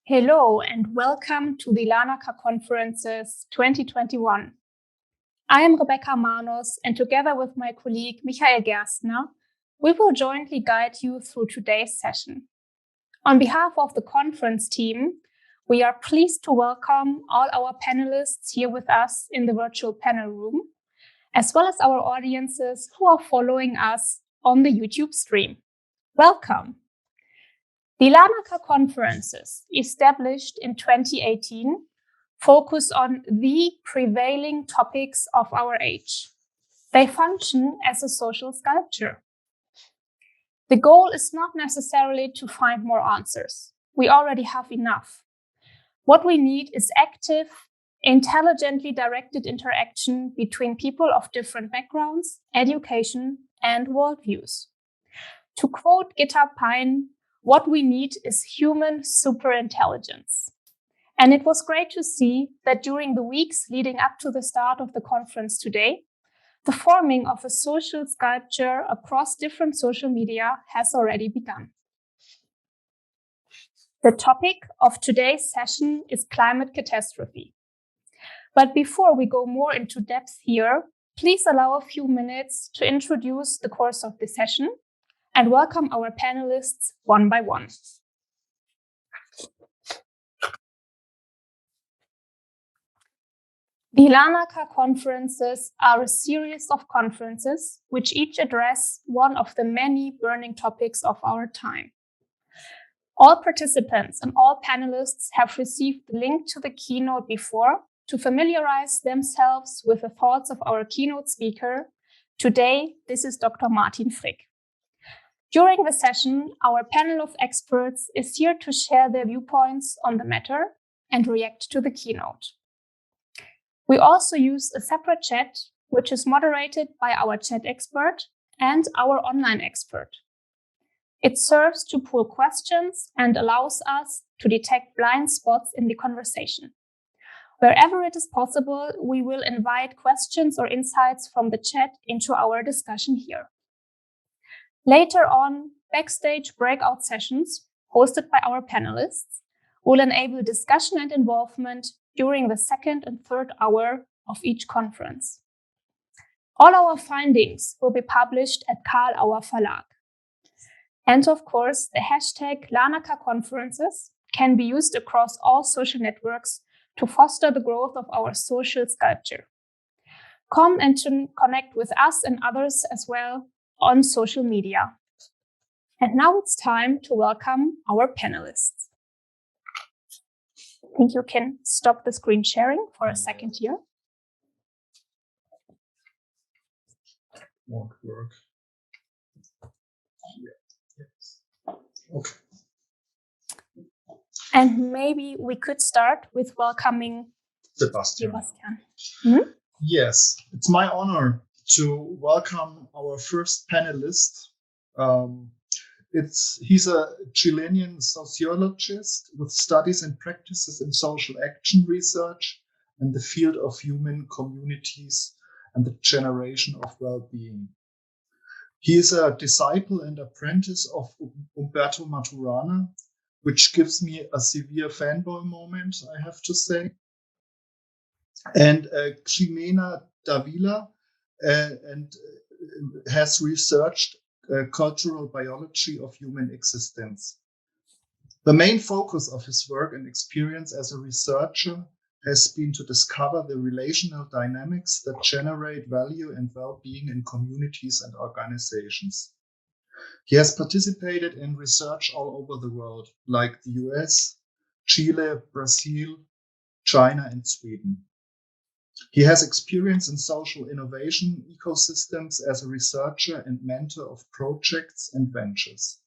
Hello and welcome to the Larnaca-Conferences 2021. I am Rebekka Manos, and together with my colleague Michael Gerstner, we will jointly guide you through today's session. On behalf of the conference team, we are pleased to welcome all our panelists here with us in the virtual panel room, as well as our audiences who are following us on the YouTube stream. Welcome. The Larnaca-Conferences, established in 2018, focus on the prevailing topics of our age. They function as a social sculpture. The goal is not necessarily to find more answers. We already have enough. What we need is active, intelligently directed interaction between people of different backgrounds, education, and worldviews. To quote Gitta Peyn, what we need is human superintelligence. And it was great to see that during the weeks leading up to the start of the conference today, the forming of a social sculpture across different social media has already begun. The topic of today's session is climate catastrophe. But before we go more into depth here, please allow a few minutes to introduce the course of the session and welcome our panelists one by one. The Larnaca-Conferences are a series of conferences which each address one of the many burning topics of our time. All participants and all panelists have received the link to the keynote before to familiarize themselves with the thoughts of our keynote speaker. Today, this is Dr. Martin Frick. During the session, our panel of experts is here to share their viewpoints on the matter and react to the keynote. We also use a separate chat, which is moderated by our chat expert and our online expert. It serves to pool questions and allows us to detect blind spots in the conversation. Wherever it is possible, we will invite questions or insights from the chat into our discussion here. Later on, backstage breakout sessions hosted by our panelists will enable discussion and involvement during the second and third hour of each conference. All our findings will be published at Karl Auer Verlag. And of course, the hashtag Larnaca-Conferences can be used across all social networks to foster the growth of our social sculpture. Come and connect with us and others as well on social media. And now it's time to welcome our panelists. I think you can stop the screen sharing for a second here. Won't work. Yes. Okay. And maybe we could start with welcoming Sebastián. Mm-hmm. Yes, it's my honor to welcome our first panelist. He's a Chilean sociologist with studies and practices in social action research and the field of human communities and the generation of well-being. He is a disciple and apprentice of Umberto Maturana, which gives me a severe fanboy moment, I have to say. And Ximena Davila, and has researched cultural biology of human existence. The main focus of his work and experience as a researcher has been to discover the relational dynamics that generate value and well-being in communities and organizations. He has participated in research all over the world, like the US, Chile, Brazil, China, and Sweden. He has experience in social innovation ecosystems as a researcher and mentor of projects and ventures.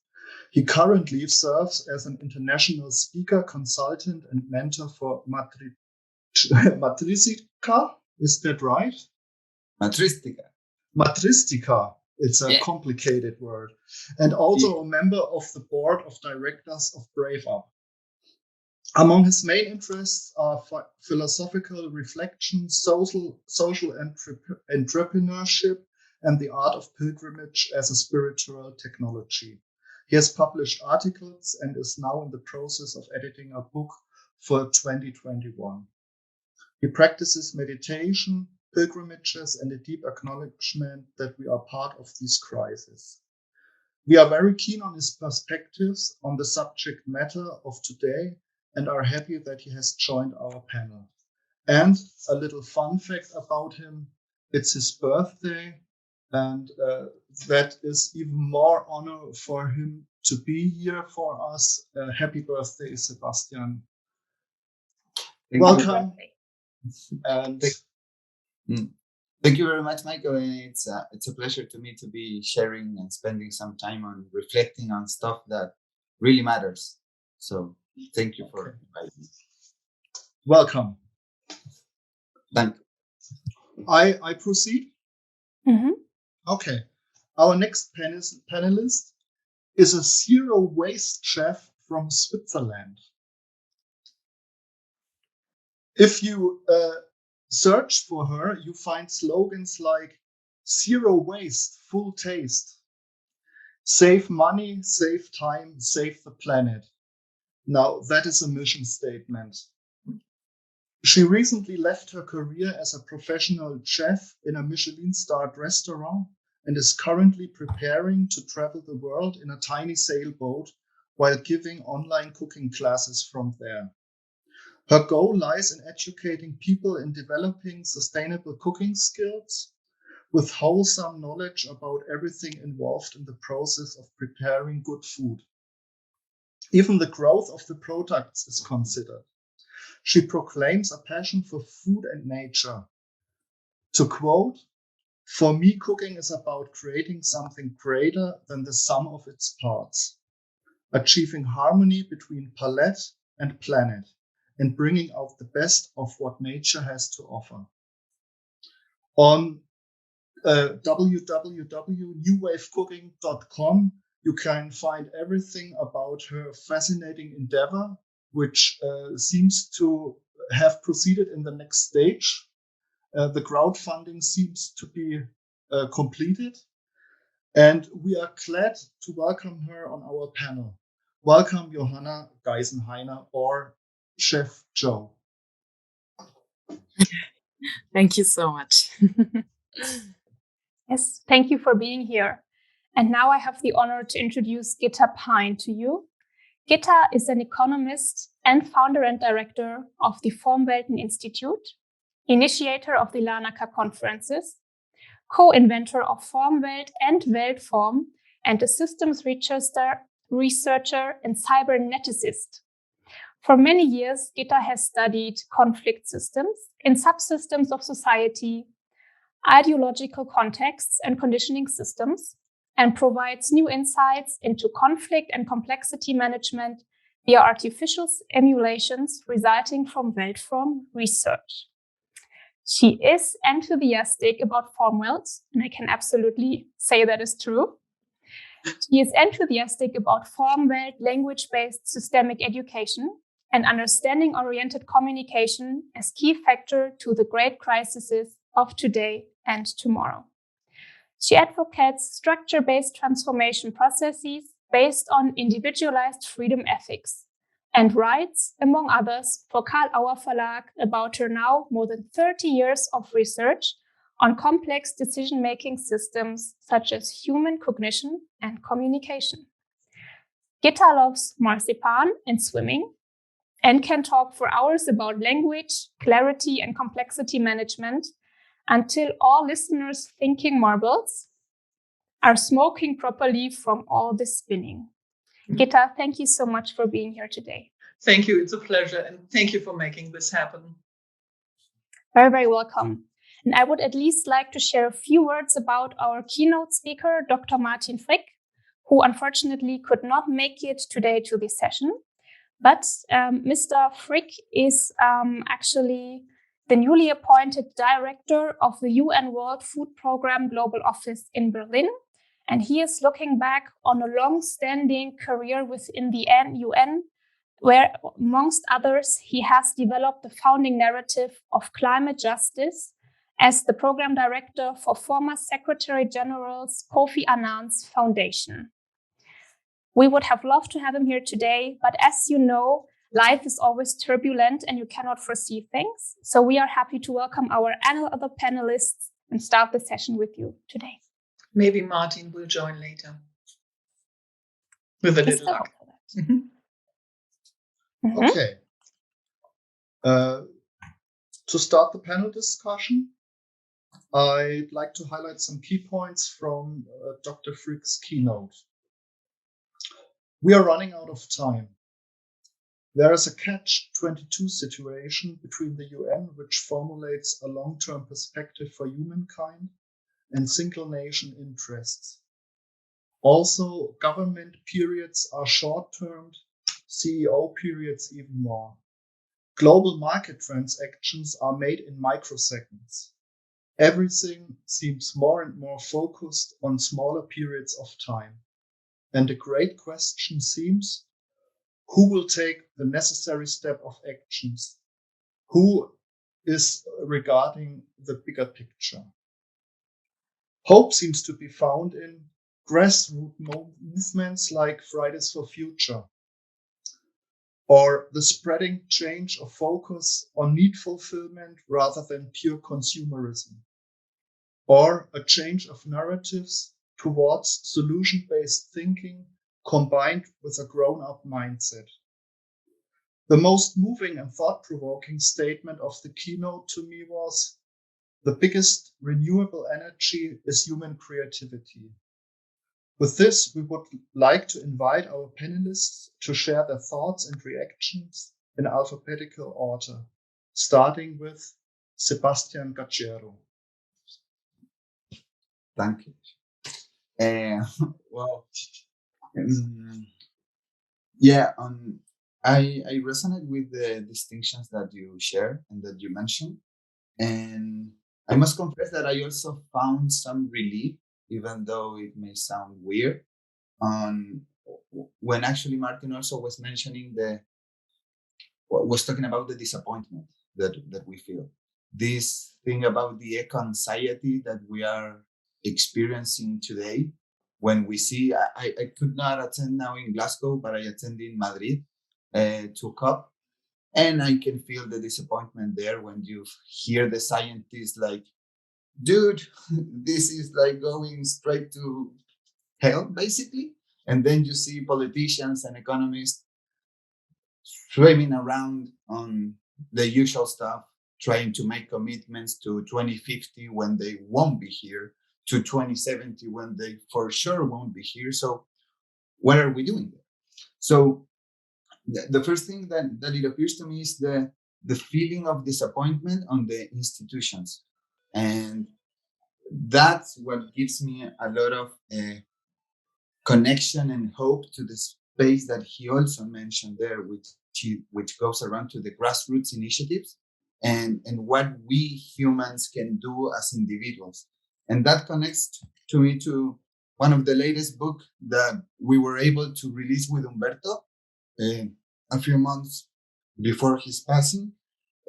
He currently serves as an international speaker, consultant, and mentor for Matristica. Is that right? Matristica. It's a complicated word. And also a member of the board of directors of Brave Up. Among his main interests are philosophical reflection, social entrepreneurship, and the art of pilgrimage as a spiritual technology. He has published articles and is now in the process of editing a book for 2021. He practices meditation, pilgrimages, and a deep acknowledgement that we are part of this crisis. We are very keen on his perspectives on the subject matter of today and are happy that he has joined our panel. And a little fun fact about him, it's his birthday, and that is even more honor for him to be here for us. Happy birthday, Sebastián. Welcome. And thank you very much, Michael. And it's a pleasure to me to be sharing and spending some time on reflecting on stuff that really matters. So thank you for inviting me. Welcome. Thank you. I proceed? Mm-hmm. Okay. Our next panelist is a zero waste chef from Switzerland. If you search for her, you find slogans like zero waste, full taste, save money, save time, save the planet. Now, that is a mission statement. She recently left her career as a professional chef in a Michelin-starred restaurant and is currently preparing to travel the world in a tiny sailboat while giving online cooking classes from there. Her goal lies in educating people in developing sustainable cooking skills with wholesome knowledge about everything involved in the process of preparing good food. Even the growth of the products is considered. She proclaims a passion for food and nature. To quote, "For me, cooking is about creating something greater than the sum of its parts, achieving harmony between palate and planet, and bringing out the best of what nature has to offer." On www.newwavecooking.com, you can find everything about her fascinating endeavor, which seems to have proceeded in the next stage. The crowdfunding seems to be completed, and we are glad to welcome her on our panel. Welcome, Johanna Geisenhainer, or Chef Joe. Thank you so much. Yes, thank you for being here. And now I have the honor to introduce Gitta Peyn to you. Gitta is an economist and founder and director of the FORMWELT Institute, initiator of the Larnaca-Conferences, co-inventor of FORMWELT and Weltform, and a systems researcher and cyberneticist. For many years, Gitta has studied conflict systems in subsystems of society, ideological contexts and conditioning systems, and provides new insights into conflict and complexity management via artificial emulations resulting from Weltform research. She is enthusiastic about FORMWELT, and I can absolutely say that is true. She is enthusiastic about FORMWELT language-based systemic education and understanding-oriented communication as key factor to the great crises of today and tomorrow. She advocates structure-based transformation processes based on individualized freedom ethics and writes, among others, for Karl Auer Verlag about her now more than 30 years of research on complex decision-making systems such as human cognition and communication. Gitta loves marzipan and swimming and can talk for hours about language, clarity, and complexity management until all listeners thinking marbles are smoking properly from all this spinning. Gitta, thank you so much for being here today. Thank you. It's a pleasure. And thank you for making this happen. Very, very welcome. And I would at least like to share a few words about our keynote speaker, Dr. Martin Frick, who unfortunately could not make it today to this session. But Mr. Frick is actually the newly appointed director of the UN World Food Programme Global Office in Berlin. And he is looking back on a long-standing career within the UN, where, amongst others, he has developed the founding narrative of climate justice as the program director for former Secretary General's Kofi Annan's foundation. We would have loved to have him here today, but as you know, life is always turbulent and you cannot foresee things. So we are happy to welcome our other panelists and start the session with you today. Maybe Martin will join later. With a little luck. Okay. To start the panel discussion, I'd like to highlight some key points from Dr. Frick's keynote. We are running out of time. There is a catch-22 situation between the UN, which formulates a long-term perspective for humankind, and single nation interests. Also, government periods are short-termed, CEO periods even more. Global market transactions are made in microseconds. Everything seems more and more focused on smaller periods of time. And the great question seems, who will take the necessary step of actions? Who is regarding the bigger picture? Hope seems to be found in grassroots movements like Fridays for Future, or the spreading change of focus on need fulfillment rather than pure consumerism, or a change of narratives towards solution-based thinking combined with a grown-up mindset. The most moving and thought-provoking statement of the keynote to me was, the biggest renewable energy is human creativity. With this, we would like to invite our panelists to share their thoughts and reactions in alphabetical order, starting with Sebastián Gaggero. Thank you. Well, I resonate with the distinctions that you share and that you mentioned. And I must confess that I also found some relief, even though it may sound weird, on when actually Martin also was mentioning was talking about the disappointment that we feel. This thing about the eco-anxiety that we are experiencing today, when we see, I could not attend now in Glasgow, but I attended in Madrid to COP, and I can feel the disappointment there when you hear the scientists like, dude, this is like going straight to hell, basically. And then you see politicians and economists swimming around on the usual stuff, trying to make commitments to 2050 when they won't be here, to 2070 when they for sure won't be here. So what are we doing there? So the first thing that it appears to me is the feeling of disappointment on the institutions. And that's what gives me a lot of connection and hope to the space that he also mentioned there, which goes around to the grassroots initiatives and what we humans can do as individuals. And that connects to me to one of the latest books that we were able to release with Humberto a few months before his passing,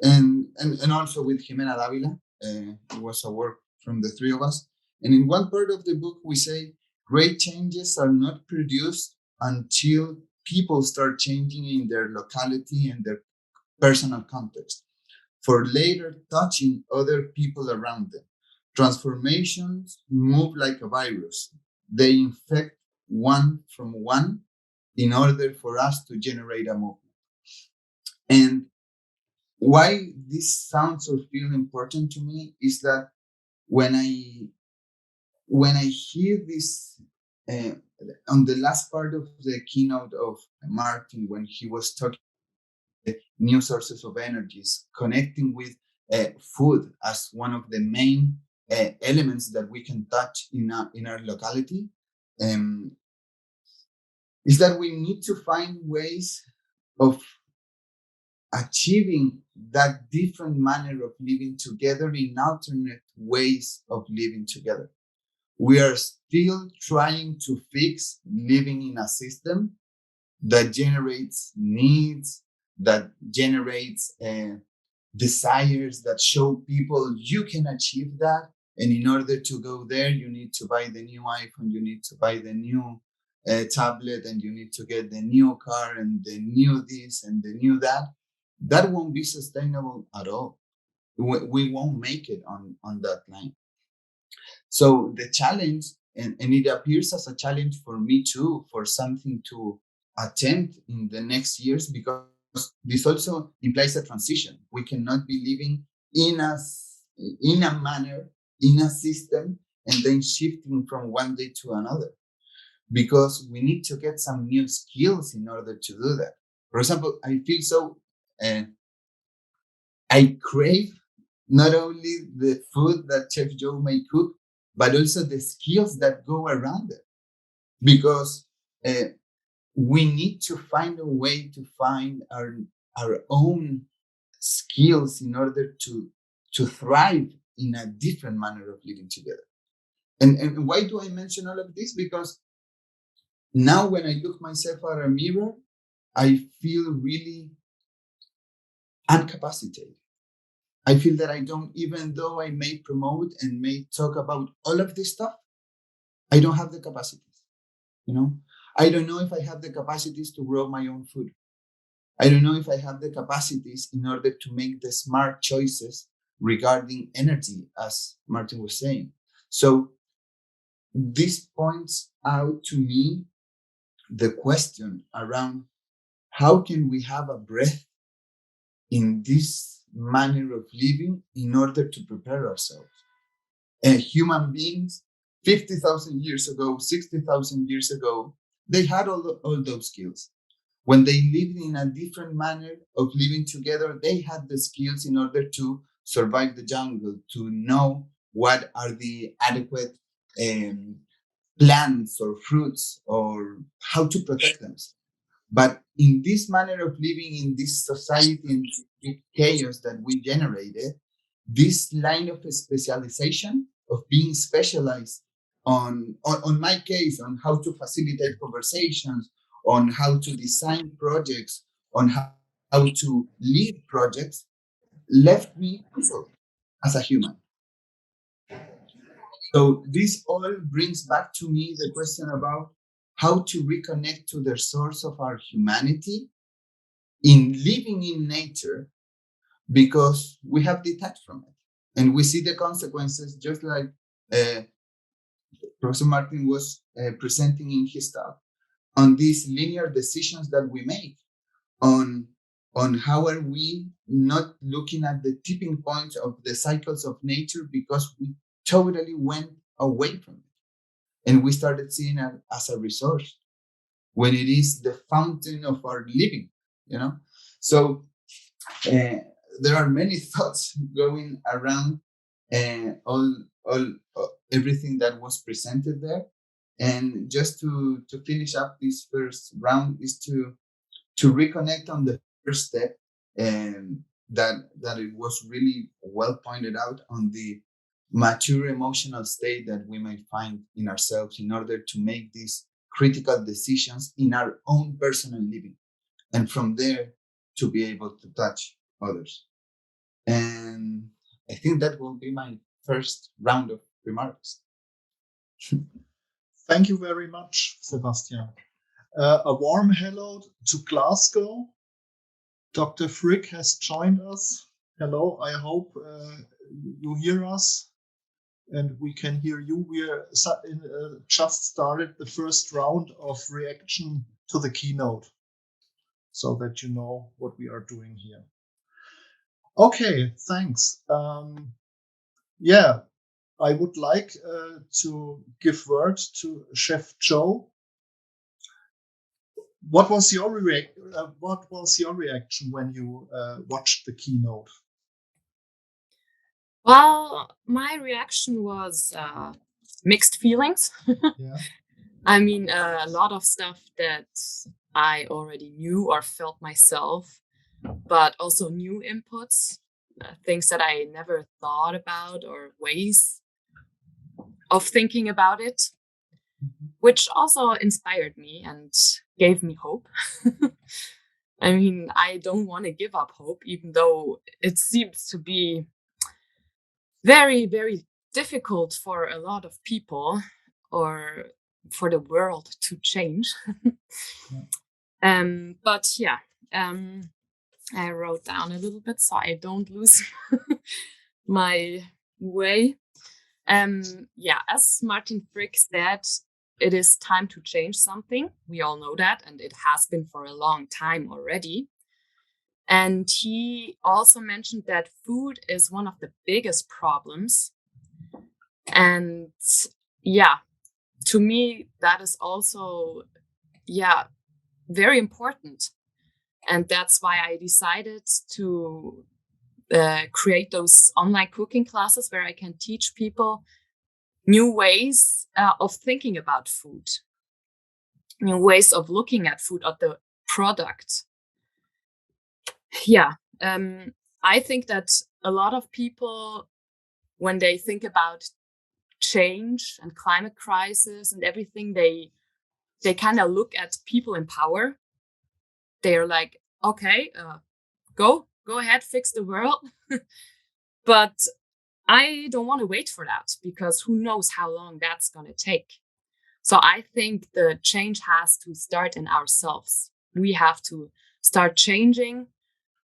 and also with Jimena Davila. It was a work from the three of us. And in one part of the book, we say, great changes are not produced until people start changing in their locality and their personal context, for later touching other people around them. Transformations move like a virus. They infect one from one in order for us to generate a movement. And why this sounds or feels important to me is that when I hear this on the last part of the keynote of Martin, when he was talking about new sources of energies, connecting with food as one of the main elements that we can touch in our locality, is that we need to find ways of achieving that different manner of living together in alternate ways of living together. We are still trying to fix living in a system that generates needs, that generates desires, that show people you can achieve that. And in order to go there, you need to buy the new iPhone, you need to buy the new tablet, and you need to get the new car and the new this and the new that. That won't be sustainable at all. We won't make it on that line. So the challenge, and it appears as a challenge for me too, for something to attempt in the next years, because this also implies a transition. We cannot be living in a manner, in a system, and then shifting from one day to another, because we need to get some new skills in order to do that. For example, I feel so, I crave not only the food that Chef Joe may cook, but also the skills that go around it, because we need to find a way to find our own skills in order to thrive in a different manner of living together. And why do I mention all of this? Because now when I look myself at a mirror, I feel really incapacitated. I feel that I don't, even though I may promote and may talk about all of this stuff, I don't have the capacities, you know? I don't know if I have the capacities to grow my own food. I don't know if I have the capacities in order to make the smart choices regarding energy, as Martin was saying. So this points out to me the question around how can we have a breath in this manner of living in order to prepare ourselves. And human beings, 50,000 years ago, 60,000 years ago, they had all those skills. When they lived in a different manner of living together, they had the skills in order to survive the jungle, to know what are the adequate plants or fruits, or how to protect themselves. But in this manner of living, in this society, in this chaos that we generated, this line of specialization, of being specialized on my case, on how to facilitate conversations, on how to design projects, on how to lead projects, left me puzzled as a human. So this all brings back to me the question about how to reconnect to the source of our humanity in living in nature, because we have detached from it. And we see the consequences, just like Professor Martin was presenting in his talk, on these linear decisions that we make, on how are we not looking at the tipping points of the cycles of nature, because we totally went away from it. And we started seeing it as a resource when it is the fountain of our living, you know? So there are many thoughts going around everything that was presented there. And just to finish up this first round is to reconnect on the first step, and that it was really well pointed out on the mature emotional state that we may find in ourselves in order to make these critical decisions in our own personal living, and from there to be able to touch others. And I think that will be my first round of remarks. Thank you very much, Sebastián. A warm hello to Glasgow. Dr. Frick has joined us. Hello, I hope you hear us and we can hear you. We are just started the first round of reaction to the keynote, so that you know what we are doing here. Okay, thanks. Yeah, I would like to give word to Chef Joe. What was your reaction when you watched the keynote? Well, my reaction was mixed feelings. Yeah. I mean, a lot of stuff that I already knew or felt myself, but also new inputs, things that I never thought about, or ways of thinking about it, which also inspired me and gave me hope. I mean, I don't want to give up hope, even though it seems to be very, very difficult for a lot of people, or for the world to change. But yeah, I wrote down a little bit so I don't lose my way. Yeah, as Martin Frick said, it is time to change something. We all know that, and it has been for a long time already. And he also mentioned that food is one of the biggest problems. And yeah, to me, that is also, very important. And that's why I decided to create those online cooking classes where I can teach people new ways of thinking about food, new ways of looking at food, at the product. Yeah, I think that a lot of people, when they think about change and climate crisis and everything, they kind of look at people in power. They're like, okay, go ahead, fix the world. But I don't want to wait for that, because who knows how long that's going to take. So I think the change has to start in ourselves. We have to start changing.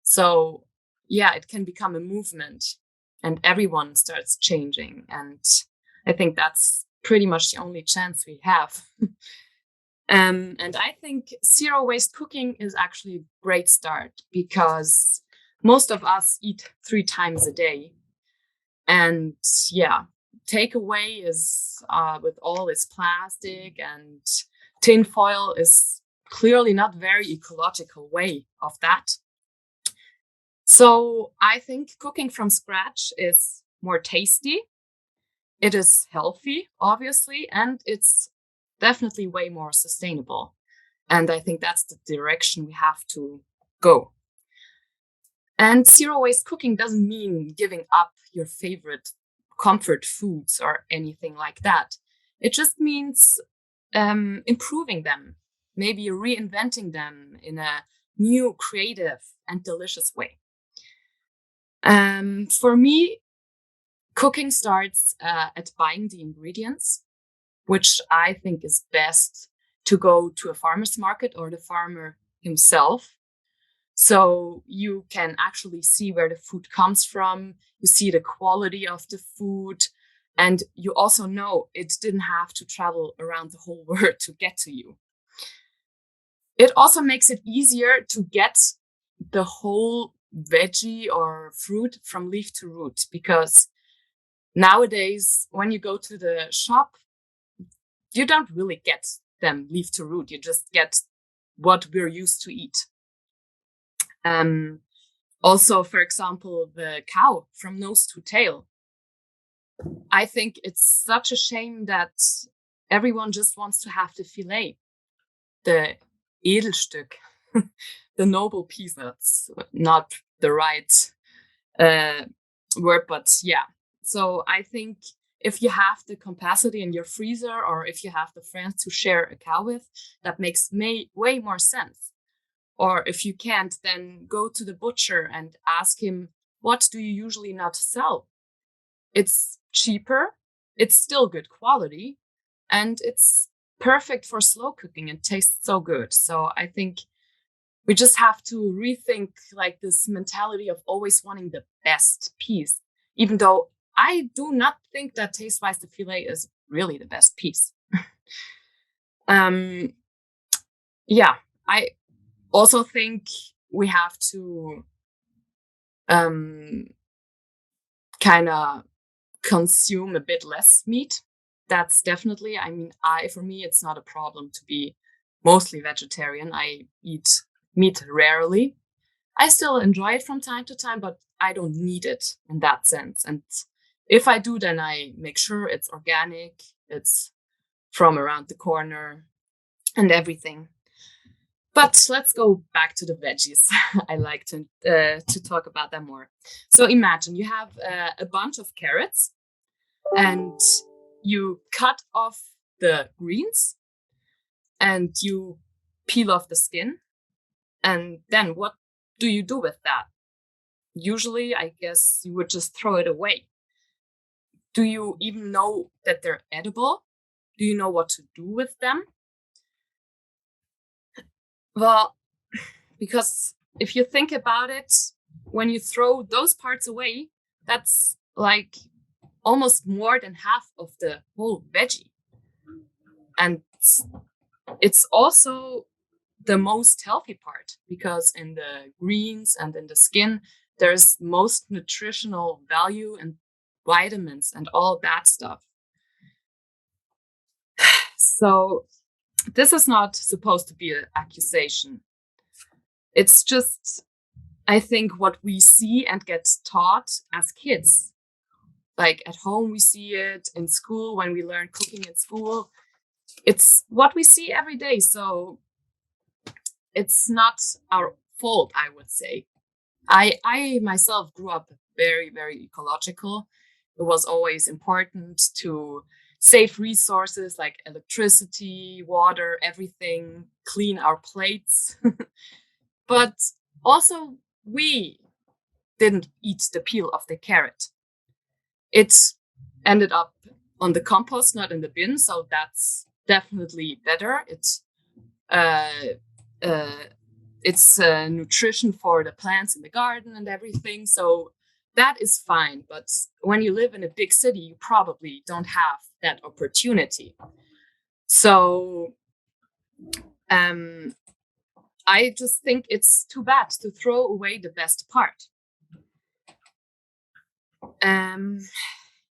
So yeah, it can become a movement and everyone starts changing. And I think that's pretty much the only chance we have. And I think zero waste cooking is actually a great start, because most of us eat 3 times a day. And yeah, takeaway is with all its plastic and tin foil is clearly not very ecological way of that. So I think cooking from scratch is more tasty. It is healthy, obviously, and it's definitely way more sustainable. And I think that's the direction we have to go. And zero waste cooking doesn't mean giving up your favorite comfort foods or anything like that. It just means improving them, maybe reinventing them in a new, creative, and delicious way. For me, cooking starts at buying the ingredients, which I think is best to go to a farmer's market or the farmer himself. So you can actually see where the food comes from. You see the quality of the food. And you also know it didn't have to travel around the whole world to get to you. It also makes it easier to get the whole veggie or fruit from leaf to root, because nowadays, when you go to the shop, you don't really get them leaf to root. You just get what we're used to eat. Also, for example, the cow from nose to tail. I think it's such a shame that everyone just wants to have the fillet, the Edelstück, the noble piece. That's not the right word, but yeah. So I think if you have the capacity in your freezer, or if you have the friends to share a cow with, that makes way more sense. Or if you can't, then go to the butcher and ask him, what do you usually not sell? It's cheaper, it's still good quality, and it's perfect for slow cooking and tastes so good. So I think we just have to rethink like this mentality of always wanting the best piece, even though I do not think that taste-wise the filet is really the best piece. Yeah, I also think we have to kind of consume a bit less meat. That's definitely, I mean, for me, it's not a problem to be mostly vegetarian. I eat meat rarely. I still enjoy it from time to time, but I don't need it in that sense. And if I do, then I make sure it's organic, it's from around the corner and everything. But let's go back to the veggies. I like to talk about them more. So imagine you have a bunch of carrots and you cut off the greens and you peel off the skin. And then what do you do with that? Usually, I guess you would just throw it away. Do you even know that they're edible? do you know what to do with them? Well, because if you think about it, when you throw those parts away, that's like almost more than half of the whole veggie. And it's also the most healthy part, because in the greens and in the skin, there's most nutritional value and vitamins and all that stuff. So this is not supposed to be an accusation. It's just, I think, what we see and get taught as kids. Like at home, we see it in school when we learn cooking in school. It's what we see every day. So it's not our fault, I would say. I myself grew up very, very ecological. It was always important to save resources like electricity, water, everything, clean our plates. But also, we didn't eat the peel of the carrot. It ended up on the compost, not in the bin, so that's definitely better. It's nutrition for the plants in the garden and everything, so that is fine. But when you live in a big city, you probably don't have that opportunity. So I just think it's too bad to throw away the best part.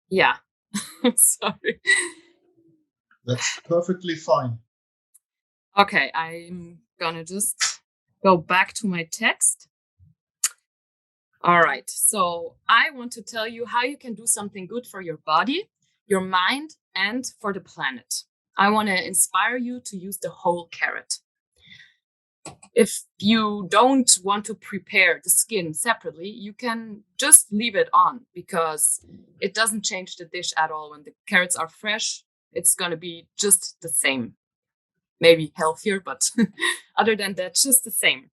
Yeah. Sorry. That's perfectly fine. Okay, I'm gonna just go back to my text. All right, so I want to tell you how you can do something good for your body, your mind, and for the planet. I want to inspire you to use the whole carrot. If you don't want to prepare the skin separately, you can just leave it on, because it doesn't change the dish at all. When the carrots are fresh, it's going to be just the same. Maybe healthier, but other than that, just the same.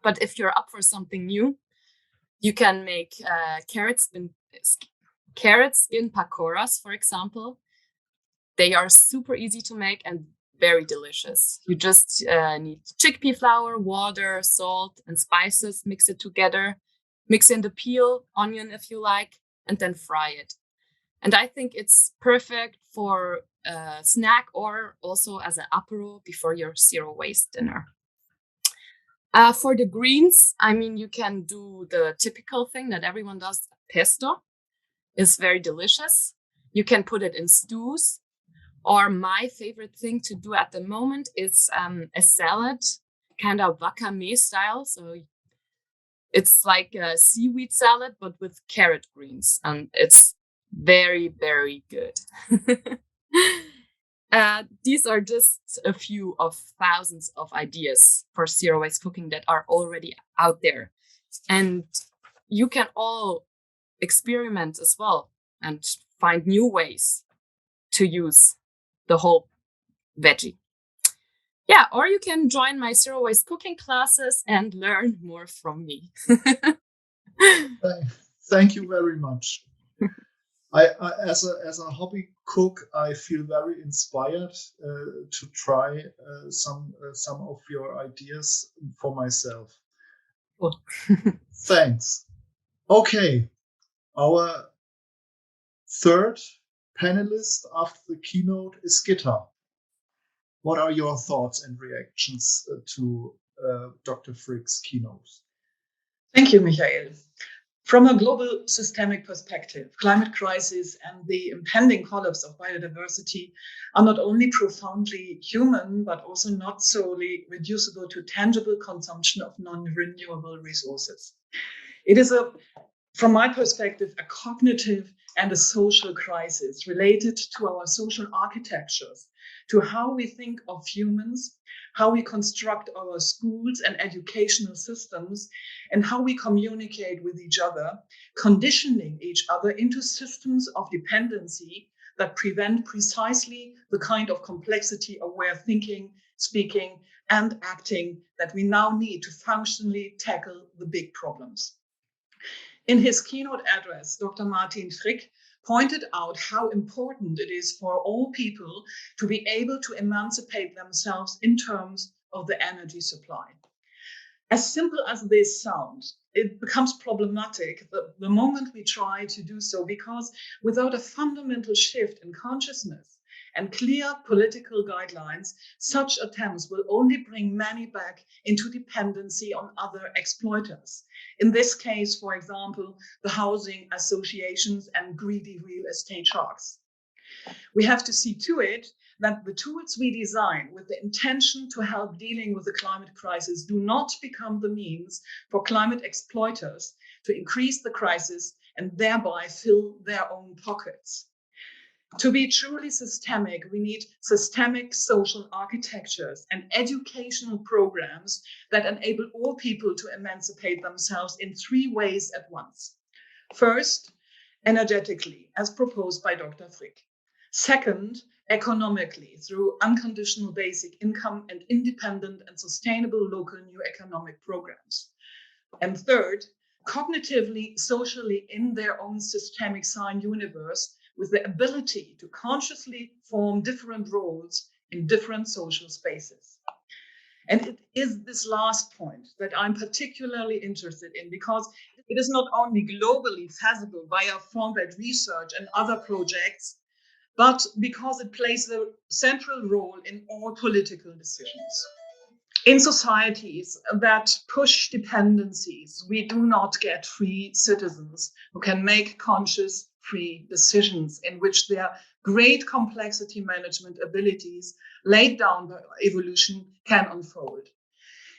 But if you're up for something new, you can make carrot skin pakoras, for example. They are super easy to make and very delicious. You just need chickpea flour, water, salt, and spices. Mix it together. Mix in the peel, onion if you like, and then fry it. And I think it's perfect for a snack or also as an apéro before your zero waste dinner. For the greens, I mean, you can do the typical thing that everyone does. Pesto is very delicious. You can put it in stews. Or my favorite thing to do at the moment is a salad, kind of wakame style. So it's like a seaweed salad, but with carrot greens. And it's very, very good. These are just a few of thousands of ideas for zero waste cooking that are already out there. And you can all experiment as well and find new ways to use the whole veggie. Yeah, or you can join my zero waste cooking classes and learn more from me. Thank you very much. I as a hobby cook, I feel very inspired to try some of your ideas for myself. Cool. Thanks. Okay, our third panelist after the keynote is Gitta. What are your thoughts and reactions to Dr. Frick's keynote? Thank you, Michael. From a global systemic perspective, climate crisis and the impending collapse of biodiversity are not only profoundly human, but also not solely reducible to tangible consumption of non-renewable resources. It is, from my perspective, a cognitive and a social crisis related to our social architectures, to how we think of humans, how we construct our schools and educational systems, and how we communicate with each other, conditioning each other into systems of dependency that prevent precisely the kind of complexity-aware thinking, speaking, and acting that we now need to functionally tackle the big problems. In his keynote address, Dr. Martin Frick pointed out how important it is for all people to be able to emancipate themselves in terms of the energy supply. As simple as this sounds, it becomes problematic the moment we try to do so, because without a fundamental shift in consciousness and clear political guidelines, such attempts will only bring many back into dependency on other exploiters. In this case, for example, the housing associations and greedy real estate sharks. We have to see to it that the tools we design with the intention to help dealing with the climate crisis do not become the means for climate exploiters to increase the crisis and thereby fill their own pockets. To be truly systemic, we need systemic social architectures and educational programs that enable all people to emancipate themselves in 3 ways at once. First, energetically, as proposed by Dr. Frick. Second, economically, through unconditional basic income and independent and sustainable local new economic programs. And third, cognitively, socially, in their own systemic sign universe, with the ability to consciously form different roles in different social spaces. And it is this last point that I'm particularly interested in, because it is not only globally feasible via FORMWELT research and other projects, but because it plays a central role in all political decisions. In societies that push dependencies, we do not get free citizens who can make conscious, free decisions in which their great complexity management abilities laid down by evolution can unfold.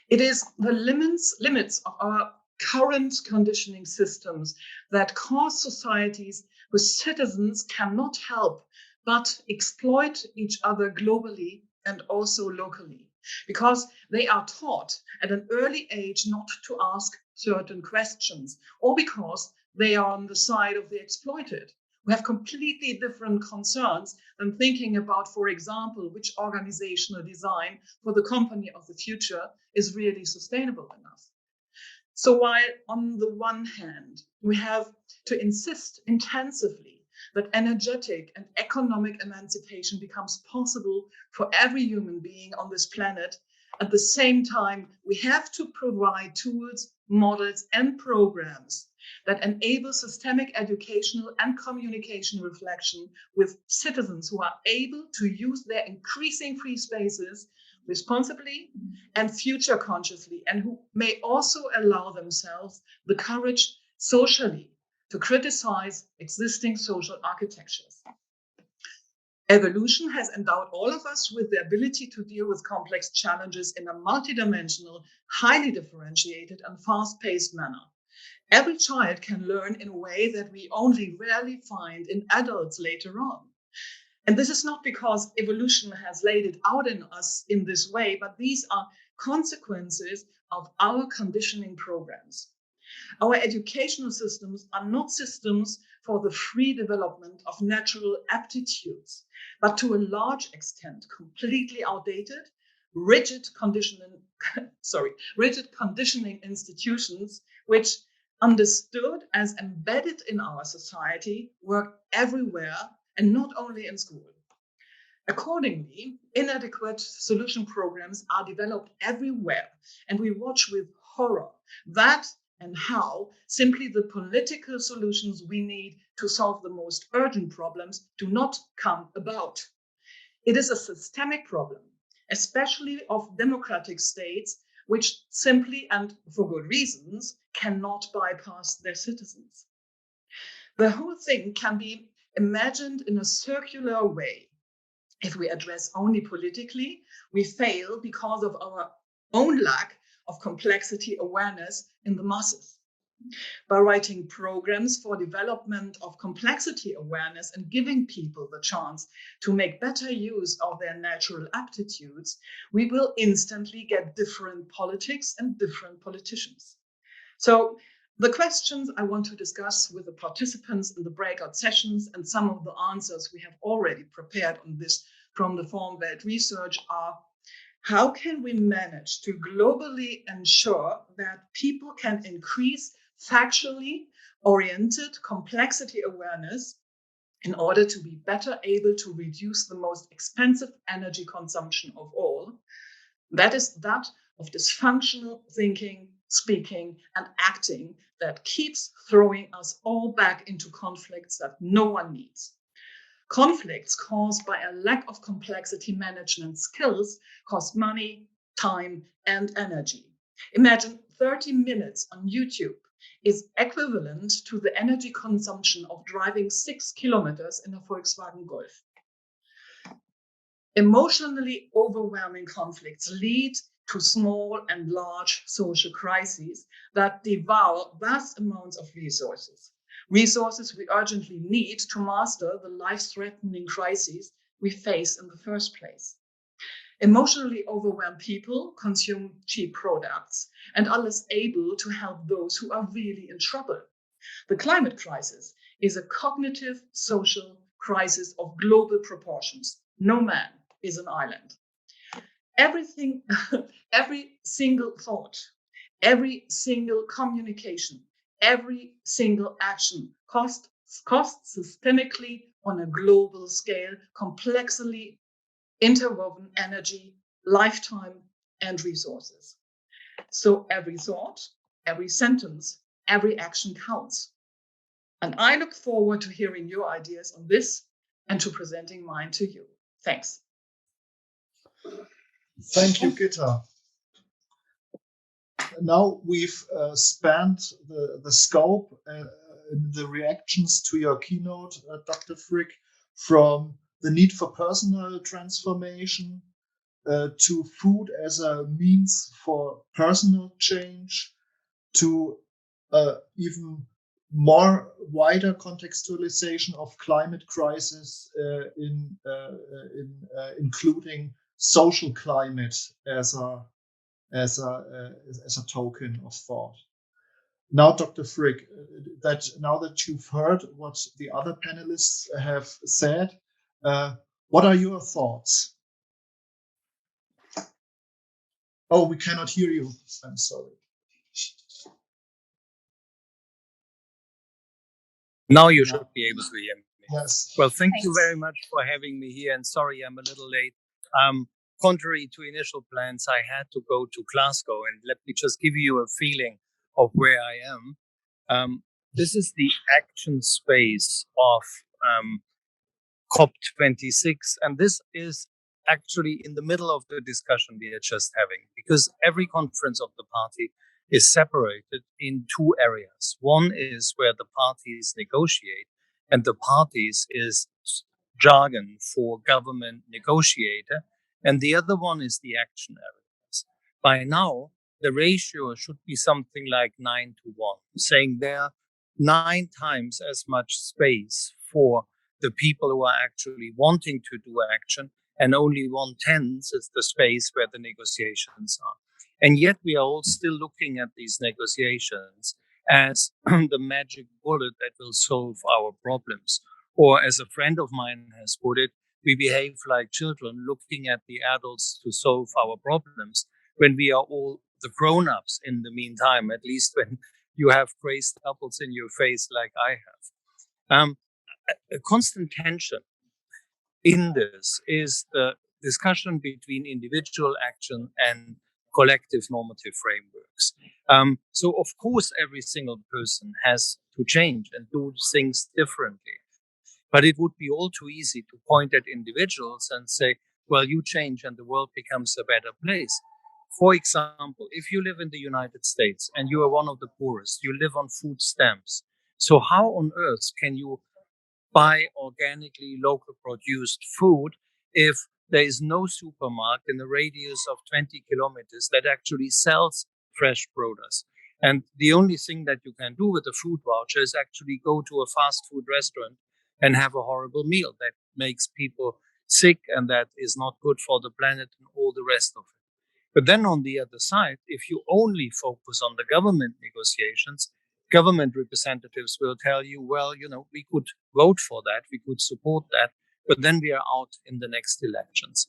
It is the limits of our current conditioning systems that cause societies where citizens cannot help but exploit each other globally and also locally, because they are taught at an early age not to ask certain questions, or because they are on the side of the exploited, who have completely different concerns than thinking about, for example, which organizational design for the company of the future is really sustainable enough. So while on the one hand, we have to insist intensively that energetic and economic emancipation becomes possible for every human being on this planet, at the same time, we have to provide tools, models, and programs that enable systemic educational and communication reflection with citizens who are able to use their increasing free spaces responsibly and future consciously, and who may also allow themselves the courage socially to criticize existing social architectures. Evolution has endowed all of us with the ability to deal with complex challenges in a multidimensional, highly differentiated, and fast-paced manner. Every child can learn in a way that we only rarely find in adults later on. And this is not because evolution has laid it out in us in this way, but these are consequences of our conditioning programs. Our educational systems are not systems for the free development of natural aptitudes, but to a large extent completely outdated, rigid conditioning institutions, which, understood as embedded in our society, work everywhere and not only in school. Accordingly, inadequate solution programs are developed everywhere, and we watch with horror that and how simply the political solutions we need to solve the most urgent problems do not come about. It is a systemic problem, especially of democratic states, which simply and for good reasons cannot bypass their citizens. The whole thing can be imagined in a circular way. If we address only politically, we fail because of our own lack of complexity awareness in the masses. By writing programs for development of complexity awareness and giving people the chance to make better use of their natural aptitudes, we will instantly get different politics and different politicians. So the questions I want to discuss with the participants in the breakout sessions and some of the answers we have already prepared on this from the FORMWELT research are: how can we manage to globally ensure that people can increase factually oriented complexity awareness in order to be better able to reduce the most expensive energy consumption of all. That is that of dysfunctional thinking, speaking, and acting that keeps throwing us all back into conflicts that no one needs. Conflicts caused by a lack of complexity management skills cost money, time, and energy. Imagine 30 minutes on YouTube is equivalent to the energy consumption of driving 6 kilometers in a Volkswagen Golf. Emotionally overwhelming conflicts lead to small and large social crises that devour vast amounts of resources we urgently need to master the life-threatening crises we face in the first place. Emotionally overwhelmed people consume cheap products and are less able to help those who are really in trouble. The climate crisis is a cognitive social crisis of global proportions. No man is an island. Everything, every single thought, every single communication, every single action costs systemically on a global scale, complexly interwoven energy, lifetime, and resources. So every thought, every sentence, every action counts. And I look forward to hearing your ideas on this and to presenting mine to you. Thanks. Thank you, Gitta. Now we've spanned the scope, the reactions to your keynote, Dr. Frick, from the need for personal transformation to food as a means for personal change, to even more wider contextualization of climate crisis including social climate as a token of thought. Now, Dr. Frick, now that you've heard what the other panelists have said, what are your thoughts? Oh, we cannot hear you. I'm sorry. Now you should be able to hear me. Yes. Well, thank you very much for having me here. And sorry, I'm a little late. Contrary to initial plans, I had to go to Glasgow. And let me just give you a feeling of where I am. This is the action space of COP26. And this is actually in the middle of the discussion we are just having, because every conference of the party is separated in two areas. One is where the parties negotiate, and the parties is jargon for government negotiator, and the other one is the action areas. By now, the ratio should be something like 9 to 1, saying there are 9 times as much space for the people who are actually wanting to do action, and only 1/10 is the space where the negotiations are. And yet we are all still looking at these negotiations as the magic bullet that will solve our problems. Or as a friend of mine has put it, we behave like children looking at the adults to solve our problems when we are all the grown-ups in the meantime, at least when you have gray stubbles in your face like I have. A constant tension in this is the discussion between individual action and collective normative frameworks. So of course, every single person has to change and do things differently. But it would be all too easy to point at individuals and say, well, you change and the world becomes a better place. For example, if you live in the United States and you are one of the poorest, you live on food stamps. So how on earth can you buy organically local produced food if there is no supermarket in a radius of 20 kilometers that actually sells fresh produce? And the only thing that you can do with a food voucher is actually go to a fast food restaurant and have a horrible meal that makes people sick and that is not good for the planet and all the rest of it. But then on the other side, if you only focus on the government negotiations, government representatives will tell you, well, we could vote for that, we could support that, but then we are out in the next elections.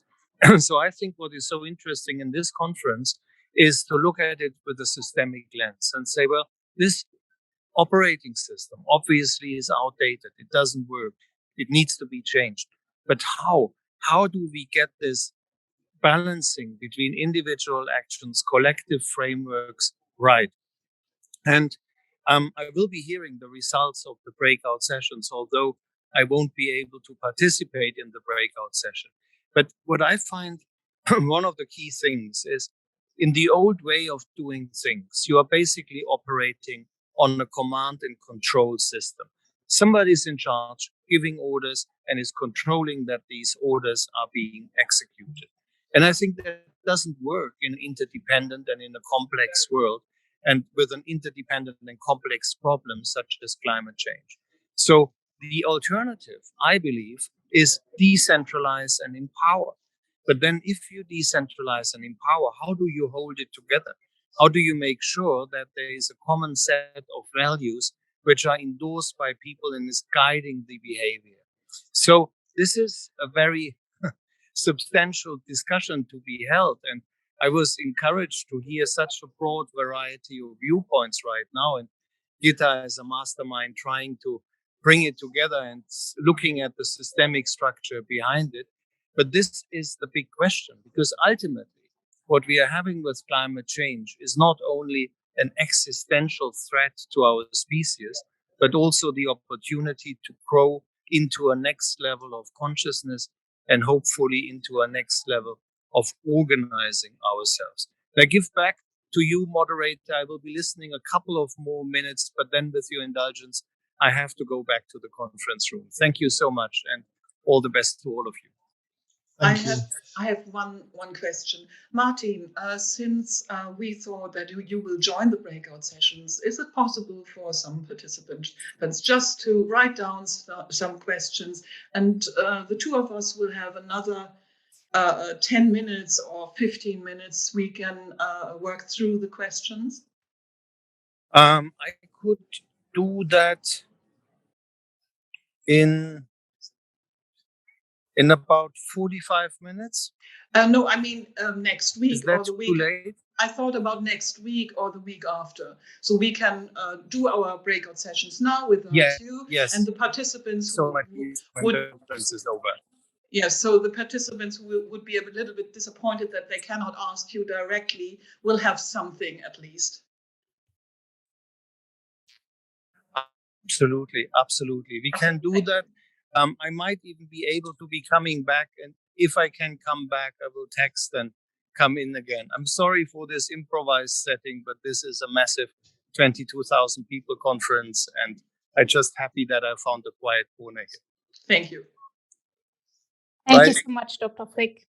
So I think what is so interesting in this conference is to look at it with a systemic lens and say, well, this operating system obviously is outdated. It doesn't work. It needs to be changed. But how? How do we get this balancing between individual actions, collective frameworks right? And I will be hearing the results of the breakout sessions, although I won't be able to participate in the breakout session. But what I find one of the key things is in the old way of doing things, you are basically operating on a command and control system. Somebody's in charge, giving orders, and is controlling that these orders are being executed. And I think that doesn't work in an interdependent and in a complex world, and with an interdependent and complex problem such as climate change. So the alternative, I believe, is decentralize and empower. But then if you decentralize and empower, how do you hold it together? How do you make sure that there is a common set of values which are endorsed by people and is guiding the behavior? So this is a very substantial discussion to be held. And I was encouraged to hear such a broad variety of viewpoints right now. And Gitta is a mastermind trying to bring it together and looking at the systemic structure behind it. But this is the big question, because ultimately what we are having with climate change is not only an existential threat to our species, but also the opportunity to grow into a next level of consciousness and hopefully into a next level of organizing ourselves. I give back to you, moderator. I will be listening a couple of more minutes, but then with your indulgence, I have to go back to the conference room. Thank you so much, and all the best to all of you. I have one question. Martin, since we thought that you will join the breakout sessions, is it possible for some participants just to write down some questions, and the two of us will have another 10 minutes or 15 minutes, we can work through the questions? I could do that in about 45 minutes. No, I mean next week. Is that or the week. Too late? I thought about next week or the week after. So we can do our breakout sessions now without you. Yes. And the participants so would... conference is over. Yes, so the participants would be a little bit disappointed that they cannot ask you directly. We'll have something at least. Absolutely. We can do that. I might even be able to be coming back, and if I can come back, I will text and come in again. I'm sorry for this improvised setting, but this is a massive 22,000 people conference, and I'm just happy that I found a quiet corner here. Thank you. Thank you so much, Dr. Frick,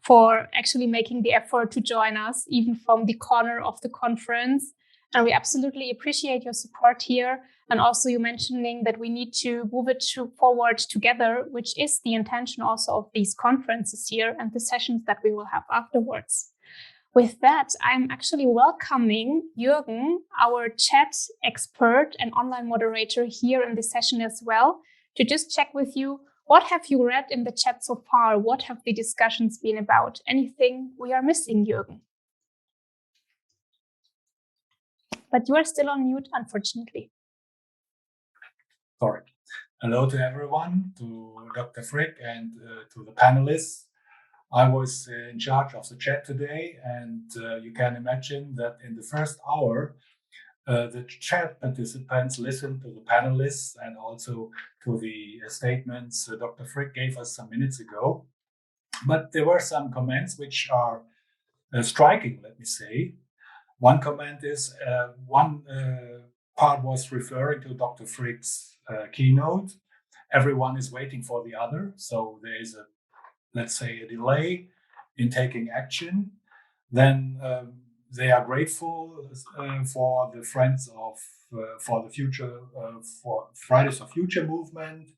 for actually making the effort to join us, even from the corner of the conference. And we absolutely appreciate your support here. And also you mentioning that we need to move it forward together, which is the intention also of these conferences here and the sessions that we will have afterwards. With that, I'm actually welcoming Jürgen, our chat expert and online moderator here in this session as well, to just check with you, what have you read in the chat so far? What have the discussions been about? Anything we are missing, Jürgen? But you are still on mute, unfortunately. Sorry. Hello to everyone, to Dr. Frick and to the panelists. I was in charge of the chat today, and you can imagine that in the first hour, the chat participants listened to the panelists and also to the statements Dr. Frick gave us some minutes ago. But there were some comments which are striking, let me say. One comment is one part was referring to Dr. Frick's keynote. Everyone is waiting for the other. So there is let's say, a delay in taking action. Then they are grateful for the Friends of for the Future, for Fridays for Future movement,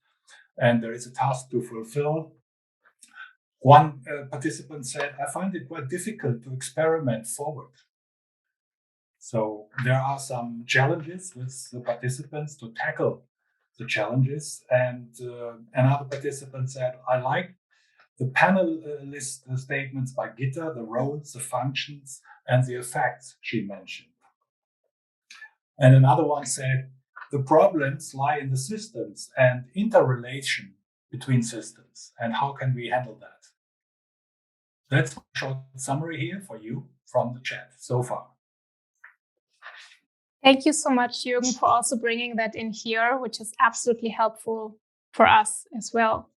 and there is a task to fulfill. One participant said, I find it quite difficult to experiment forward. So there are some challenges with the participants to tackle the challenges. And another participant said, I like the panelist statements by Gitta, the roles, the functions, and the effects she mentioned. And another one said, the problems lie in the systems and interrelation between systems, and how can we handle that? That's a short summary here for you from the chat so far. Thank you so much, Jürgen, for also bringing that in here, which is absolutely helpful for us as well.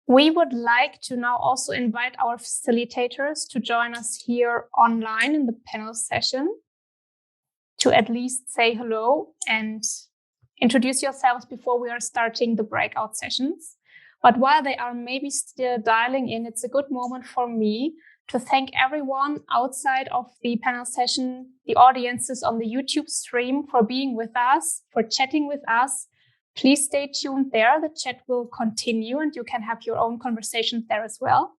We would like to now also invite our facilitators to join us here online in the panel session, to at least say hello and introduce yourselves before we are starting the breakout sessions. But while they are maybe still dialing in, it's a good moment for me to thank everyone outside of the panel session, the audiences on the YouTube stream, for being with us, for chatting with us. Please stay tuned there. The chat will continue and you can have your own conversations there as well.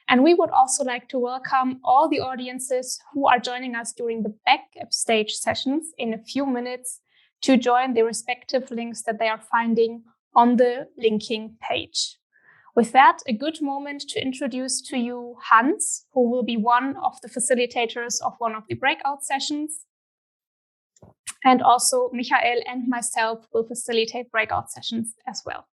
And we would also like to welcome all the audiences who are joining us during the backstage sessions in a few minutes to join the respective links that they are finding on the linking page. With that, a good moment to introduce to you Hans, who will be one of the facilitators of one of the breakout sessions. And also Michael and myself will facilitate breakout sessions as well.